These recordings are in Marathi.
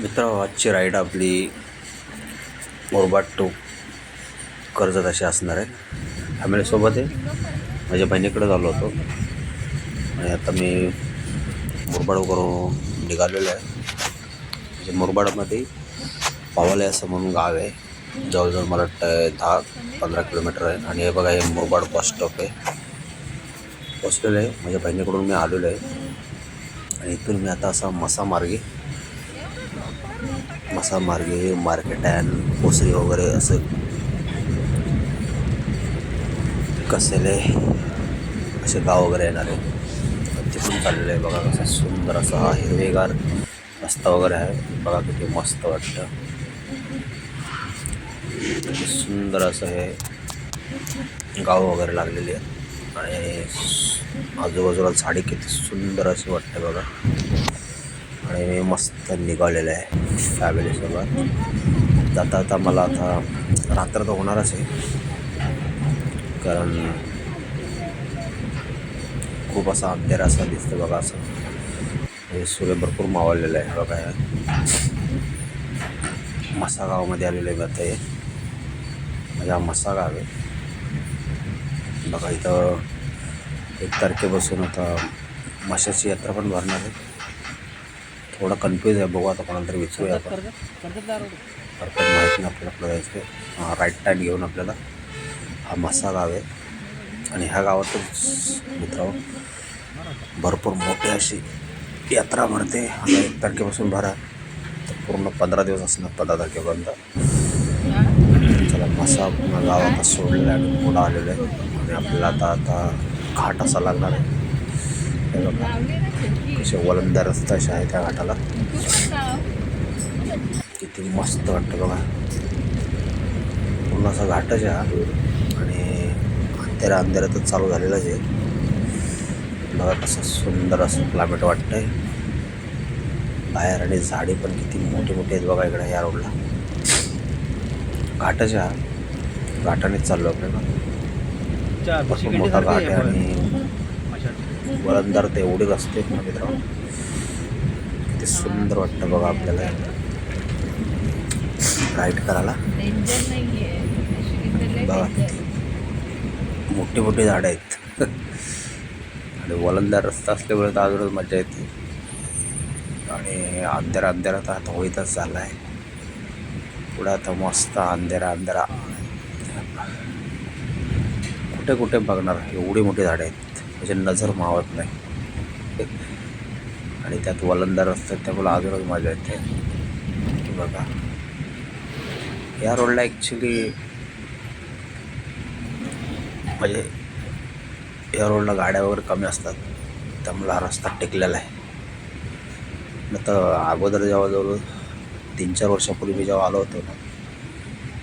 मित्र, आजची राईड आपली मुरबाड टू कर्जत अशी असणार आहे. फॅमिलीसोबत आहे. माझ्या बहिणीकडे झालो होतो आणि आता मी मुरबाडवरून निघालेलो आहे. म्हणजे मुरबाडमध्ये पावले असं म्हणून गाव आहे. जवळजवळ मला वाटतं 10-15 किलोमीटर आहे. आणि हे बघा, हे मुरबाड बस स्टॉप आहे. पोचलेलं आहे. माझ्या बहिणीकडून मी आलेलो आहे आणि इथून मी आता असा मसामार्गे मार्केट आहे, कोसरी वगैरे असं कसेले असे गाव वगैरे येणार आहे. तिथून चाललेलं आहे. बघा कसं सुंदर असा हा हिरवेगार रस्ता वगैरे आहे. बघा किती मस्त वाटतं. किती सुंदर असं हे गाव वगैरे लागलेली आहे आणि आजूबाजूला झाडी किती सुंदर अशी वाटते बघा. आणि मी मस्त निघालेलं आहे फॅमिलीसोबत. जाता मला आता रात्र तर होणारच आहे, कारण खूप असा अंधेर असा दिसतं बघा. असं हे सूर्य भरपूर मावळलेलं आहे बघा. मसा गावामध्ये आलेलं आहे. आता हे माझ्या मसा गाव आहे बघा. इथं 1 तारखेपासून आता माशाची यात्रा पण भरणार आहे. थोडा कन्फ्यूज आहे, बघू आता कोणाला तरी विचारूया आपण. परफेक्ट माहीत नाही आपल्याला. आपलं जायचं राईट टाईम घेऊन आपल्याला. हा मसा गाव आहे आणि ह्या गावातच मित्र भरपूर मोठी अशी यात्रा भरते. आता 1 तारखेपासून भरा तर पूर्ण 15 दिवस असणार, 15 तारखेपर्यंत. चला, मसा गाव आता सोडलेलं आहे आणि पुढं आलेलं आहे आणि आपल्याला आता घाट असा लागणार आहे. हे बघा कसे वलंदार रस्ता असे आहे त्या घाटाला. किती मस्त वाटतं बघा. पूर्ण असा घाटच आहे आणि अंधेऱ्यातच चालू झालेलंच आहे बघा. कसं सुंदर असं क्लायमेट वाटतं आहे बाहेर. आणि झाडी पण किती मोठी मोठी आहेत बघा इकडे या रोडला. घाटाच्या घाटानेच चाललो आपल्याला. भरपूर मोठा घाट आहे आणि वलंदार ते एवढे रस्ते आहेत ना मित्रांनो. किती सुंदर वाटतं बघा आपल्याला राईड करायला बघा. मोठी मोठी झाडं आहेत आणि वलंदार रस्ता असल्यामुळे तर अजूनच मजा येते. आणि अंधेरात आता होईतच झाला आहे. पुढे आता मस्त अंधेरा कुठे कुठे बघणार. एवढी मोठी झाडं आहेत म्हणजे नजर मावत नाही. आणि त्यात वलंदार रस्ता त्यामुळे अजूनच मजा येते बघा. या रोडला ॲक्च्युली म्हणजे या रोडला गाड्या वगैरे कमी असतात, त्यामुळे हा रस्ता टेकलेला आहे. न तर अगोदर जवळजवळ 3-4 वर्षापूर्वी मी जेव्हा आलो होतो ना,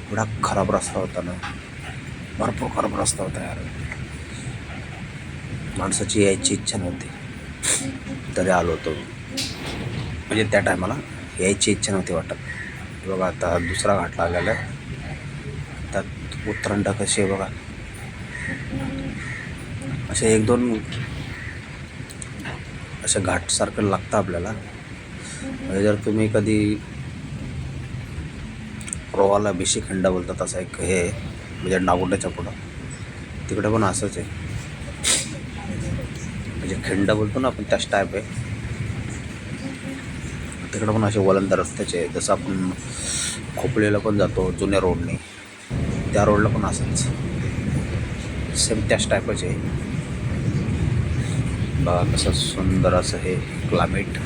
एवढा खराब रस्ता होता ना, भरपूर खराब रस्ता होता यार. माणसाची यायची इच्छा नव्हती तरी आलो होतो. म्हणजे त्या टायमाला यायची इच्छा नव्हती वाटत. बघा आता दुसरा घाट लागलेला आहे. त्यात उत्तरांडा कशी आहे बघा. असे 1-2 असे घाटसारखं लागतं आपल्याला. म्हणजे जर तुम्ही कधी रोहाला बिशी खंडा बोलतात असं एक हे म्हणजे नागोंड्याच्या पुढं, तिकडे पण असंच आहे. म्हणजे खिंड बोलतो ना आपण, त्याच टाईप आहे. तिकडं पण असे वलंदार रस्त्याचे, जसं आपण खोपळीला पण जातो जुन्या रोडने, त्या रोडला पण असंच सेम त्याच टाईपच आहे बघा. कसं सुंदर असं हे क्लायमेट.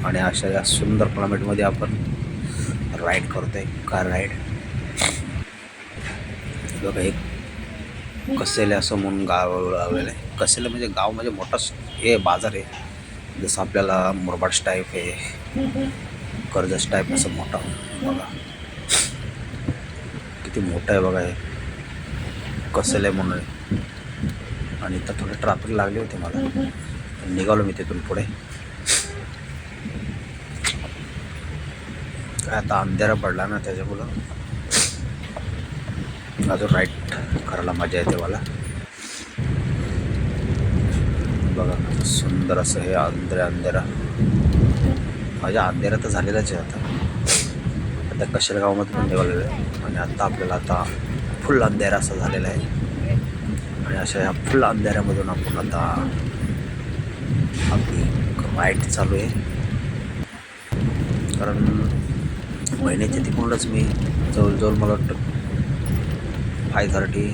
आणि अशा या सुंदर क्लायमेटमध्ये आपण राईड करतो आहे, कार राईड बघा. एक कसेले असं म्हणून गाव लावलेलं आहे. कसेले म्हणजे गाव म्हणजे मोठा हे बाजार आहे, जसं आपल्याला मुरबाड टाईप आहे, कर्जत टाईप असं मोठा बघा. किती मोठं आहे बघा हे कसेले म्हणून. आणि इथं थोडे ट्रॅफिक लागले होते मला, निघालो मी तिथून पुढे. काय आता अंधेरा पडला ना, त्याच्यामुळं अजून राईड करायला मजा येते मला बघा. सुंदर असं हे अंधेरा माझ्या अंधेरा तर झालेलाच आहे आता कशेलगावमध्ये पण निघालेलं आहे आणि आता आपल्याला आता फुल अंधेरा असं झालेला आहे आणि अशा ह्या फुल अंधेऱ्यामधून आपण आता आपली राईड चालू आहे. कारण महिन्याच्या तिकडूनच मी जवळजवळ मला वाटतं 5:30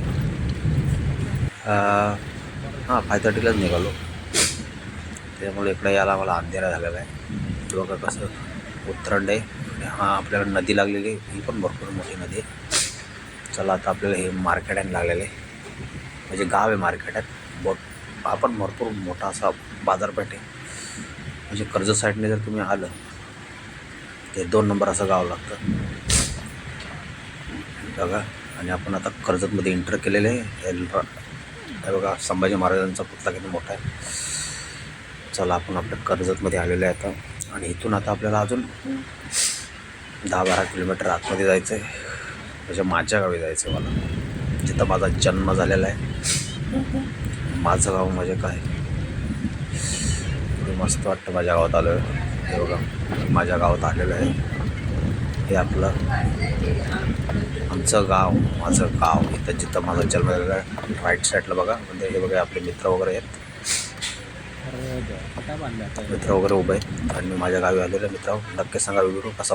5:30लाच निघालो. त्यामुळे इकडे यायला मला अंधेरा झालेला आहे. बघा कसं उत्तरायण आहे. आपल्याला नदी लागलेली आहे, ही पण भरपूर मोठी नदी आहे. चला आता आपल्याला हे मार्केट आहे लागलेलं आहे, म्हणजे गाव आहे मार्केट आहे. आपण भरपूर मोठा असा बाजारपेठ आहे. म्हणजे कर्जत साईडने जर तुम्ही आलं ते 2 नंबर असं गाव लागतं बघा. आणि आपण आता कर्जतमध्ये एंटर केलेले आहे. हे बघा संभाजी महाराजांचा पुतळा किती मोठा आहे. चला आपण आपल्या कर्जतमध्ये आलेलो आहे आता आणि इथून आता आपल्याला अजून 10-12 किलोमीटर आतमध्ये जायचं आहे. म्हणजे माझ्या गावी जायचं आहे मला, जिथं माझा जन्म झालेला आहे. माझं गाव म्हणजे काय मस्त वाटतं. माझ्या गावात आलो आहे. हे बघा माझ्या गावात आलेलं आहे. हे आपलं आमचं गाव, माझं गाव, इथं जिथं माझा जन्म झालेला आहे. राईट साईडला बघा, म्हणजे हे बघा आपले मित्र वगैरे आहेत. मित्र वगैरे उभे आहेत आणि मी माझ्या गावी आलेलो आहे. मित्र नक्की सांगा व्हिडिओ कसा